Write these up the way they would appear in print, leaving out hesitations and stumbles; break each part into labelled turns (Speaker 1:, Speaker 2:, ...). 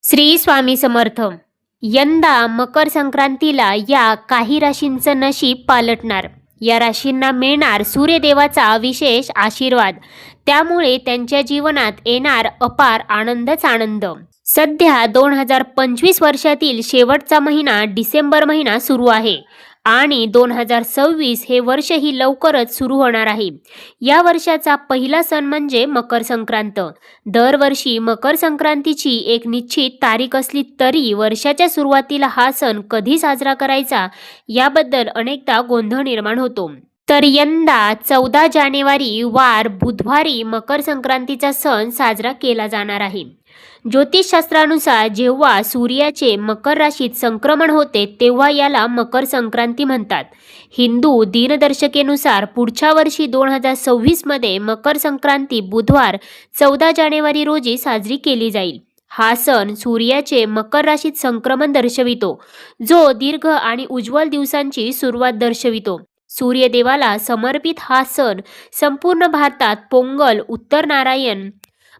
Speaker 1: श्री स्वामी समर्थ. यंदा मकर संक्रांतीला या काही राशींचं नशीब पालटणार. या राशींना मिळणार सूर्यदेवाचा विशेष आशीर्वाद. त्यामुळे त्यांच्या जीवनात येणार अपार आनंदच आनंद. सध्या 2025 वर्षातील शेवटचा महिना डिसेंबर महिना सुरू आहे आणि 2026 हे वर्षही लवकरच सुरू होणार आहे. या वर्षाचा पहिला सण म्हणजे मकर संक्रांत. दरवर्षी मकर संक्रांतीची एक निश्चित तारीख असली तरी वर्षाच्या सुरुवातीला हा सण कधी साजरा करायचा याबद्दल अनेकदा गोंधळ निर्माण होतो. तर यंदा 14 जानेवारी वार बुधवारी मकर संक्रांतीचा सण साजरा केला जाणार आहे. ज्योतिषशास्त्रानुसार जेव्हा सूर्याचे मकर राशीत संक्रमण होते तेव्हा याला मकर संक्रांती म्हणतात. हिंदू दिनदर्शिकेनुसार पुढच्या वर्षी 2026 मध्ये मकर संक्रांती बुधवार 14 जानेवारी रोजी साजरी केली जाईल. हा सण सूर्याचे मकर राशीत संक्रमण दर्शवितो, जो दीर्घ आणि उज्ज्वल दिवसांची सुरुवात दर्शवितो. सूर्यदेवाला समर्पित हा सण संपूर्ण भारतात पोंगल, उत्तरनारायण,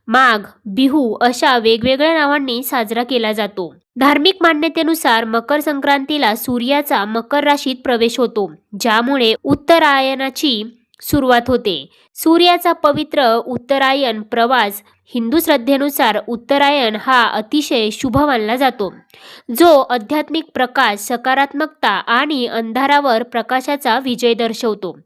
Speaker 1: माघ, बिहू अशा वेगवेगळ्या नावांनी साजरा केला जातो. धार्मिक मान्यतेनुसार मकर संक्रांतीला सूर्याचा मकर राशीत प्रवेश होतो, ज्यामुळे उत्तरायणाची सुरुवात होते. सूर्याचा पवित्र उत्तरायण प्रवास हिंदू श्रद्धेनुसार उत्तरायण हा अतिशय शुभ मानला जातो, जो आध्यात्मिक प्रकाश, सकारात्मकता आणि अंधारावर प्रकाशाचा विजय दर्शवतो.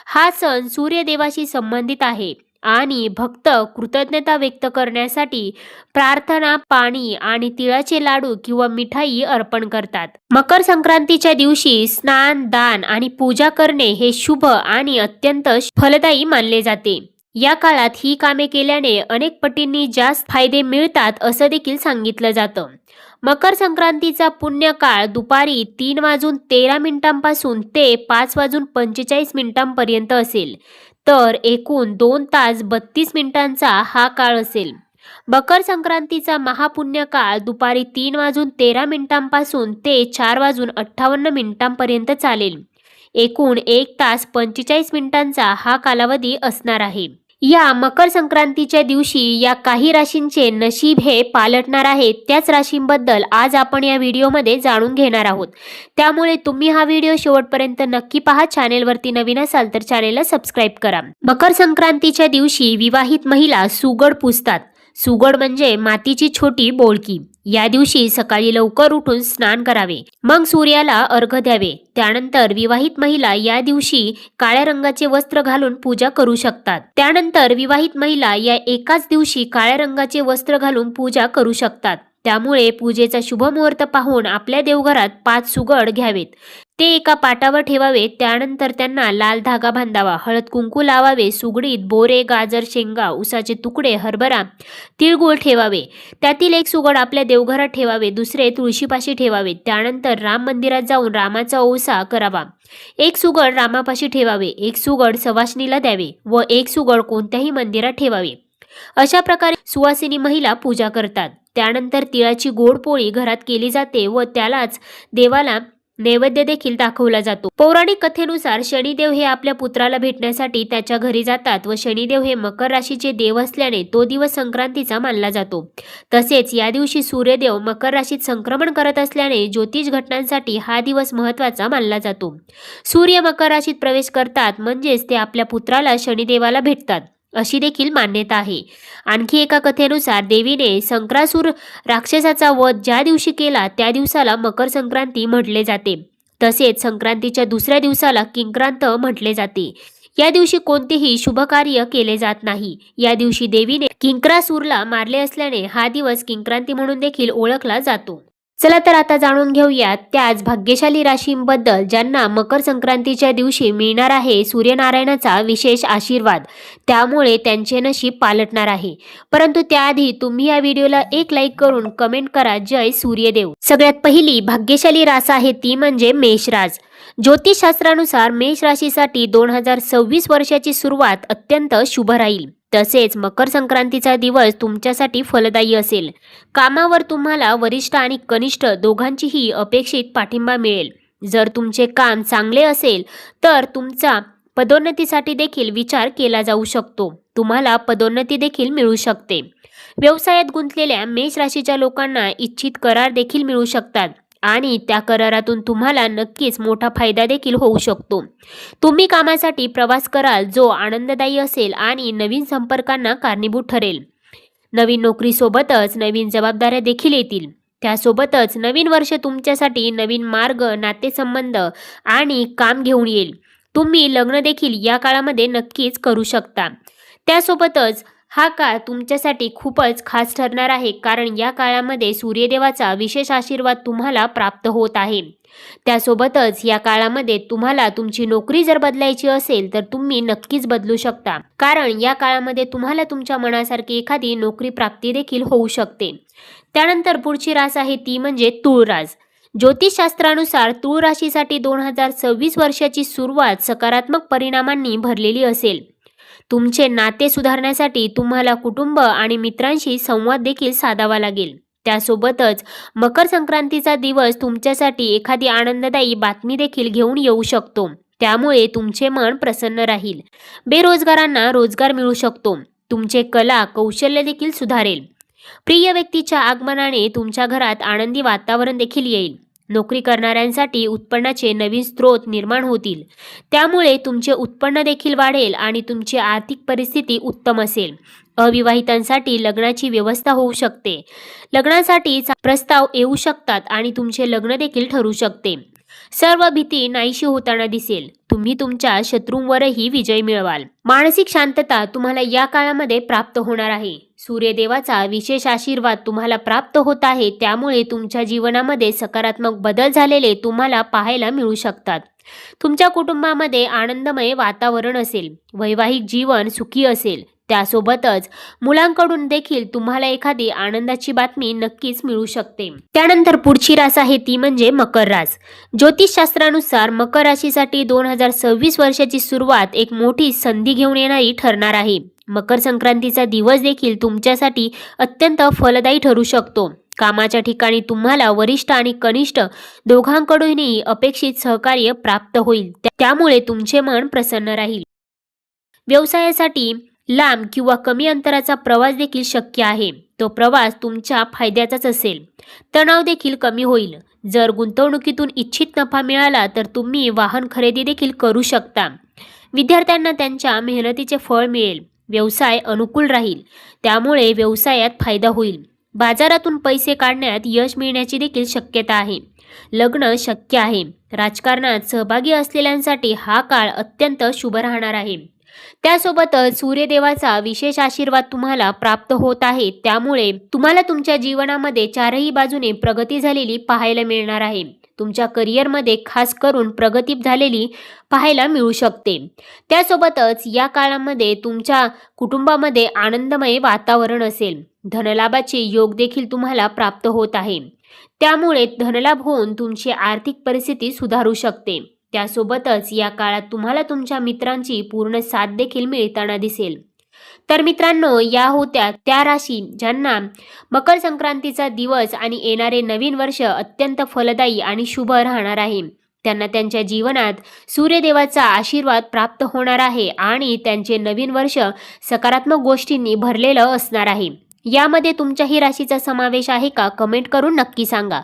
Speaker 1: हा सण सूर्यदेवाशी संबंधित आहे आणि भक्त कृतज्ञता व्यक्त करण्यासाठी प्रार्थना, पाणी आणि तिळाचे लाडू किंवा मिठाई अर्पण करतात. मकर संक्रांतीच्या दिवशी स्नान, दान आणि पूजा करणे हे शुभ आणि अत्यंत फलदायी मानले जाते. या काळात ही कामे केल्याने अनेक पटींनी जास्त फायदे मिळतात असं देखील सांगितलं जातं. मकर संक्रांतीचा पुण्यकाळ दुपारी 3:13 ते 5:45 पर्यंत असेल, तर एकूण 2 तास 32 मिनिटांचा हा काळ असेल. मकर संक्रांतीचा महापुण्यकाळ दुपारी 3:13 ते 4:58 पर्यंत चालेल. एकूण 1 तास 45 मिनिटांचा हा कालावधी असणार आहे. या मकर संक्रांतीच्या दिवशी या काही राशींचे नशीब हे पालटणार आहे. त्याच राशींबद्दल आज आपण या व्हिडिओमध्ये जाणून घेणार आहोत. त्यामुळे तुम्ही हा व्हिडिओ शेवटपर्यंत नक्की पहा. चॅनेलवरती नवीन असाल तर चॅनेलला सबस्क्राईब करा. मकर संक्रांतीच्या दिवशी विवाहित महिला सुगड पुजतात. सुगड म्हणजे मातीची छोटी बोळकी. या दिवशी सकाळी लवकर उठून स्नान करावे, मग सूर्याला अर्घ्य द्यावे. त्यानंतर विवाहित महिला या दिवशी काळ्या रंगाचे वस्त्र घालून पूजा करू शकतात. त्यानंतर विवाहित महिला या एकाच दिवशी काळ्या रंगाचे वस्त्र घालून पूजा करू शकतात. त्यामुळे पूजेचा शुभ मुहूर्त पाहून आपल्या देवघरात 5 सुगड घ्यावेत. ते एका पाटावर ठेवावे. त्यानंतर त्यांना लाल धागा बांधावा, हळद कुंकू लावावे. सुगडीत बोरे, गाजर, शेंगा, उसाचे तुकडे, हरभरा, तिळगुळ ठेवावे. त्यातील एक सुगड आपल्या देवघरात ठेवावे, दुसरे तुळशीपाशी ठेवावे. त्यानंतर राम मंदिरात जाऊन रामाचा ओवसा करावा. एक सुगड रामापाशी ठेवावे, एक सुगड सवाष्णीला द्यावे व एक सुगड कोणत्याही मंदिरात ठेवावे. अशा प्रकारे सुवासिनी महिला पूजा करतात. त्यानंतर तिळाची गोड पोळी घरात केली जाते व त्यालाच देवाला नैवेद्य देखील दाखवला जातो. पौराणिक कथेनुसार शनिदेव हे आपल्या पुत्राला भेटण्यासाठी त्याच्या घरी जातात व शनिदेव हे मकर राशीचे देव असल्याने तो दिवस संक्रांतीचा मानला जातो. तसेच या दिवशी सूर्यदेव मकर राशीत संक्रमण करत असल्याने ज्योतिष घटनांसाठी हा दिवस महत्त्वाचा मानला जातो. सूर्य मकर राशीत प्रवेश करतात म्हणजेच ते आपल्या पुत्राला शनिदेवाला भेटतात अशी देखील मान्यता आहे. आणखी एका कथेनुसार देवीने संक्रासूर राक्षसाचा वध ज्या दिवशी केला त्या दिवसाला मकर संक्रांती म्हटले जाते. तसेच संक्रांतीच्या दुसऱ्या दिवसाला किंक्रांत म्हटले जाते. या दिवशी कोणतेही शुभ कार्य केले जात नाही. या दिवशी देवीने किंक्रासूरला मारले असल्याने हा दिवस किंक्रांती म्हणून देखील ओळखला जातो. चला तर आता जाणून घेऊया त्याच भाग्यशाली राशींबद्दल ज्यांना मकर संक्रांतीच्या दिवशी मिळणार आहे सूर्यनारायणाचा विशेष आशीर्वाद. त्यामुळे त्यांचे नशीब पालटणार आहे. परंतु त्याआधी तुम्ही या व्हिडिओला एक लाईक करून कमेंट करा, जय सूर्यदेव. सगळ्यात पहिली भाग्यशाली रास आहे ती म्हणजे मेष रास. ज्योतिषशास्त्रानुसार मेष राशीसाठी 2026 वर्षाची सुरुवात अत्यंत शुभ राहील. तसेच मकर संक्रांतीचा दिवस तुमच्यासाठी फलदायी असेल. कामावर तुम्हाला वरिष्ठ आणि कनिष्ठ दोघांचीही अपेक्षित पाठिंबा मिळेल. जर तुमचे काम चांगले असेल तर तुमचा पदोन्नतीसाठी देखील विचार केला जाऊ शकतो. तुम्हाला पदोन्नती देखील मिळू शकते. व्यवसायात गुंतलेल्या मेष राशीच्या लोकांना इच्छित करार देखील मिळू शकतात आणि त्या करारातून तुम्हाला नक्कीच मोठा फायदा देखील होऊ शकतो. तुम्ही कामासाठी प्रवास कराल जो आनंददायी असेल आणि नवीन संपर्कांना कारणीभूत ठरेल. नवीन नोकरीसोबतच नवीन जबाबदाऱ्या देखील येतील. त्यासोबतच नवीन वर्ष तुमच्यासाठी नवीन मार्ग, नातेसंबंध आणि काम घेऊन येईल. तुम्ही लग्न देखील या काळामध्ये नक्कीच करू शकता. त्यासोबतच हा काळ तुमच्यासाठी खूपच खास ठरणार आहे, कारण या काळामध्ये सूर्यदेवाचा विशेष आशीर्वाद तुम्हाला प्राप्त होत आहे. त्यासोबतच या काळामध्ये तुम्हाला तुमची नोकरी जर बदलायची असेल तर तुम्ही नक्कीच बदलू शकता, कारण या काळामध्ये तुम्हाला तुमच्या मनासारखी एखादी नोकरी प्राप्ती देखील होऊ शकते. त्यानंतर पुढची रास आहे ती म्हणजे तूळ रास. ज्योतिषशास्त्रानुसार तूळ राशीसाठी 2026 वर्षाची सुरुवात सकारात्मक परिणामांनी भरलेली असेल. तुमचे नाते सुधारण्यासाठी तुम्हाला कुटुंब आणि मित्रांशी संवाद देखील साधावा लागेल. त्यासोबतच मकर संक्रांतीचा दिवस तुमच्यासाठी एखादी आनंददायी बातमी देखील घेऊन येऊ शकतो. त्यामुळे तुमचे मन प्रसन्न राहील. बेरोजगारांना रोजगार मिळू शकतो. तुमचे कला कौशल्य देखील सुधारेल. प्रिय व्यक्तीच्या आगमनाने तुमच्या घरात आनंदी वातावरण देखील येईल. नोकरी करणाऱ्यांसाठी उत्पन्नाचे नवीन स्रोत निर्माण होतील. त्यामुळे तुमचे उत्पन्न देखील वाढेल आणि तुमची आर्थिक परिस्थिती उत्तम असेल. अविवाहितांसाठी लग्नाची व्यवस्था होऊ शकते. लग्नासाठी प्रस्ताव येऊ शकतात आणि तुमचे लग्न देखील ठरू शकते. सर्व भीती नाहीशी होताना दिसेल. तुम्ही तुमच्या शत्रूंवरही विजय मिळवाल. मानसिक शांतता तुम्हाला या काळामध्ये प्राप्त होणार आहे. सूर्यदेवाचा विशेष आशीर्वाद तुम्हाला प्राप्त होत आहे. त्यामुळे तुमच्या जीवनामध्ये सकारात्मक बदल झालेले तुम्हाला पाहायला मिळू शकतात. तुमच्या कुटुंबामध्ये आनंदमय वातावरण असेल. वैवाहिक जीवन सुखी असेल. त्यासोबतच मुलांकडून देखील तुम्हाला एखादी आनंदाची बातमी नक्कीच मिळू शकते. त्यानंतर पुढची रास आहे ती म्हणजे मकर रास. ज्योतिषशास्त्रानुसार मकर राशीसाठी 2026 वर्षाची सुरुवात एक मोठी संधी घेऊन येणारी ठरणार आहे. मकर संक्रांतीचा दिवस देखील तुमच्यासाठी अत्यंत फलदायी ठरू शकतो. कामाच्या ठिकाणी तुम्हाला वरिष्ठ आणि कनिष्ठ दोघांकडूनही अपेक्षित सहकार्य प्राप्त होईल. त्यामुळे तुमचे मन प्रसन्न राहील. व्यवसायासाठी लांब किंवा कमी अंतराचा प्रवास देखील शक्य आहे. तो प्रवास तुमच्या फायद्याचाच असेल. तणाव देखील कमी होईल. जर गुंतवणुकीतून इच्छित नफा मिळाला तर तुम्ही वाहन खरेदी देखील करू शकता. विद्यार्थ्यांना त्यांच्या मेहनतीचे फळ मिळेल. व्यवसाय अनुकूल राहील. त्यामुळे व्यवसायात फायदा होईल. बाजारातून पैसे काढण्यात यश मिळण्याची देखील शक्यता आहे. लग्न शक्य आहे. राजकारणात सहभागी असलेल्यांसाठी हा काळ अत्यंत शुभ राहणार आहे. त्यासोबतच सूर्यदेवाचा विशेष आशीर्वाद तुम्हाला प्राप्त होत आहे. त्यामुळे तुम्हाला तुमच्या जीवनामध्ये चारही बाजूने प्रगती झालेली पाहायला मिळणार आहे. तुमच्या करिअरमध्ये खास करून प्रगती झालेली पाहायला मिळू शकते. त्यासोबतच या काळामध्ये तुमच्या कुटुंबामध्ये आनंदमय वातावरण असेल. धनलाभाचे योग देखील तुम्हाला प्राप्त होत आहे. त्यामुळे धनलाभ होऊन तुमची आर्थिक परिस्थिती सुधारू शकते. त्यासोबतच या काळात तुम्हाला तुमच्या मित्रांची पूर्ण साथ देखील मिळताना दिसेल. तर मित्रांनो, या होत्या त्या राशी ज्यांना मकर संक्रांतीचा दिवस आणि येणारे नवीन वर्ष अत्यंत फलदायी आणि शुभ राहणार आहे. त्यांना त्यांच्या जीवनात सूर्यदेवाचा आशीर्वाद प्राप्त होणार आहे आणि त्यांचे नवीन वर्ष सकारात्मक गोष्टींनी भरलेलं असणार आहे. यामध्ये तुमच्याही राशीचा समावेश आहे का? कमेंट करून नक्की सांगा.